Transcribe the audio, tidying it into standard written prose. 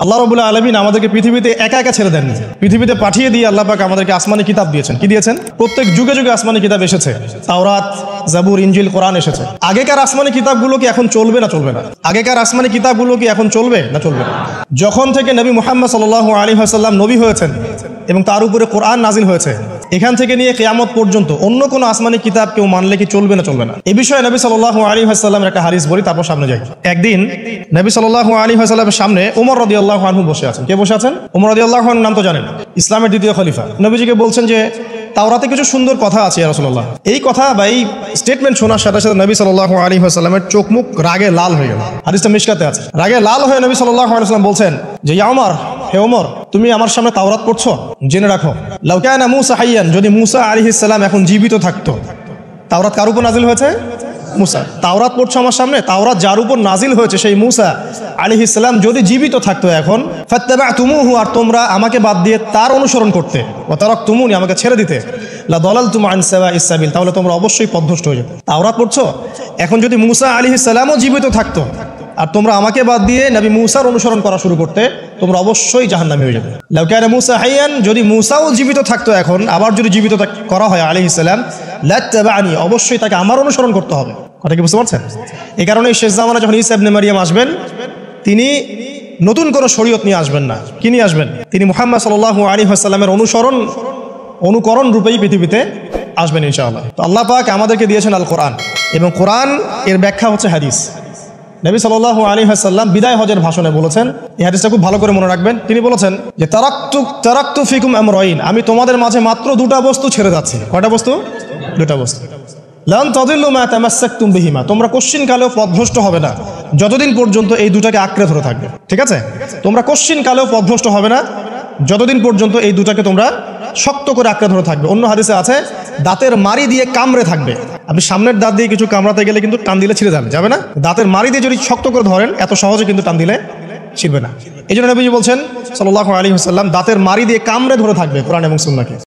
আল্লাহ রাব্বুল আলামিন আমাদেরকে পৃথিবীতে একা একা ছেড়ে দেননি। পৃথিবীতে পাঠিয়ে দিয়ে আল্লাহ পাক আমাদেরকে আসমানি কিতাব দিয়েছেন। কি দিয়েছেন? প্রত্যেক যুগে যুগে আসমানি কিতাব এসেছে। তাওরাত, জাবুর, ইনজিল, কোরআন এসেছে। আগেকার আসমানি কিতাবগুলো কি এখন চলবে না চলবে না? আগেকার আসমানি কিতাবগুলো কি এখন চলবে না চলবে না? যখন থেকে নবী মুহাম্মদ সাল্লাল্লাহু আলাইহি ওয়াসাল্লাম নবী হয়েছেন এবং তার উপরে কোরআন নাজিল হয়েছে, এখান থেকে নিয়ে কিয়ামত পর্যন্ত অন্য কোনো আসমানি কিতাব কেউ মানলে কি চলবে না চলবে না? এই বিষয়ে নবী সাল্লাল্লাহু আলাইহি ওয়াসাল্লামের একটা হাদিস বলি, তারপর সামনে যাই। একদিন নবী সাল্লাল্লাহু আলাইহি ওয়াসাল্লামের সামনে ওমর রাদিয়াল্লাহু আনহু বসে আছেন। কে বসে আছেন? ওমর রাদিয়াল্লাহু আনহু নাম তো জানেন, ইসলামের দ্বিতীয় খলিফা। নবীজিকে বলছেন যে তাওরাতে কিছু সুন্দর কথা আছে ইয়া রাসূলুল্লাহ। এই কথা বা এই স্টেটমেন্ট শোনার সাথে সাথে নবী সাল্লাল্লাহু আলাইহি ওয়াসাল্লামের চোখ মুখ রাগে লাল হয়ে গেল। হাদিসটা মিশকাতে আছে। রাগে লাল হয়ে নবী সাল্লাল্লাহু আলাইহি ওয়াসাল্লাম বলছেন যে ইয়া ওমর, হে ওমর, তুমি আমার সামনে তাওরাত পড়ছো? জেনে রাখো, লাউ কানা মূসা হাইয়ান, যদি মূসা আলাইহিস সালাম এখন জীবিত থাকতো। তাওরাত কার উপর নাজিল হয়েছে? মূসা। তাওরাত পড়ছো আমার সামনে, তাওরাত যার উপর নাজিল হয়েছে সেই মূসা আলাইহিস সালাম যদি জীবিত থাকতো এখন, ফাত্তাবাতুমুহু, আর তোমরা আমাকে বাদ দিয়ে তার অনুসরণ করতে, ওয়া তারাকতুমুনি, আমাকে ছেড়ে দিতে, লা দালালতুম আন সাওয়াইস সাবিল, তাহলে তোমরা অবশ্যই পথভ্রষ্ট হয়ে যেতে। তাওরাত পড়ছো, এখন যদি মূসা আলাইহিস সালামও জীবিত থাকতো আর তোমরা আমাকে বাদ দিয়ে নবী মূসার অনুসরণ করা শুরু করতে, তোমরা অবশ্যই জাহান্নামী হয়ে যেতে। লাউ কানা মূসা হাইয়ান, যদি মূসাও জীবিত থাকতো এখন, আবার যদি জীবিত করা হয় আলাইহিস সালাম, লাত্তাবানি, অবশ্যই তাকে আমার অনুসরণ করতে হবে। কথা কি বুঝতে পারছেন? এই কারণে শেষ জামানা যখন ঈসা ইবনে মারইয়াম আসবেন, তিনি নতুন কোনো শরীয়ত নিয়ে আসবেন না। কি নিয়ে আসবেন? তিনি মুহাম্মদ সাল্লাল্লাহু আলাইহি ওয়াসাল্লামের অনুকরণ রূপেই পৃথিবীতে আসবেন ইনশাআল্লাহ। তো আল্লাহ পাক আমাদেরকে দিয়েছেন আল কোরআন, এবং কোরআন এর ব্যাখ্যা হচ্ছে হাদিস। নবী সাল্লাল্লাহু আলাইহি ওয়াসাল্লাম বিদায় হজের ভাষণে বলেছেন, এই হাদিসটা খুব ভালো করে মনে রাখবেন। তিনি বলেছেন যে তারাকতু ফিকুম আমরাইন, আমি তোমাদের মাঝে মাত্র দুটা বস্তু ছেড়ে যাচ্ছি। কয়টা বস্তু? দুটা বস্তু। লান তাদিল্লু মা তামাসসাকতুম বিহিমা, তোমরা কোশ্চিন কালেও পথভ্রষ্ট হবে না যতদিন পর্যন্ত এই দুটাকে আঁকড়ে ধরে থাকবে। ঠিক আছে? তোমরা কোশ্চিন কালেও পথভ্রষ্ট হবে না যতদিন পর্যন্ত এই দুটাকে তোমরা শক্ত করে আঁকড়ে ধরে থাকবে। অন্য হাদিসে আছে দাঁতের মারি দিয়ে কামড়ে থাকবে। আপনি সামনের দাঁত দিয়ে কিছু কামড়াতে গেলে কিন্তু টান দিলে ছিঁড়ে যাবে না? দাঁতের মারি দিয়ে যদি শক্ত করে ধরেন, এত সহজে কিন্তু টান দিলে ছিঁড়বে না। এই জন্য নবীজি বলছেন সাল্লাল্লাহু আলাইহি ওয়াসাল্লাম, দাঁতের মারি দিয়ে কামড়ে ধরে থাকবে কোরআন এবং সুন্নাহকে।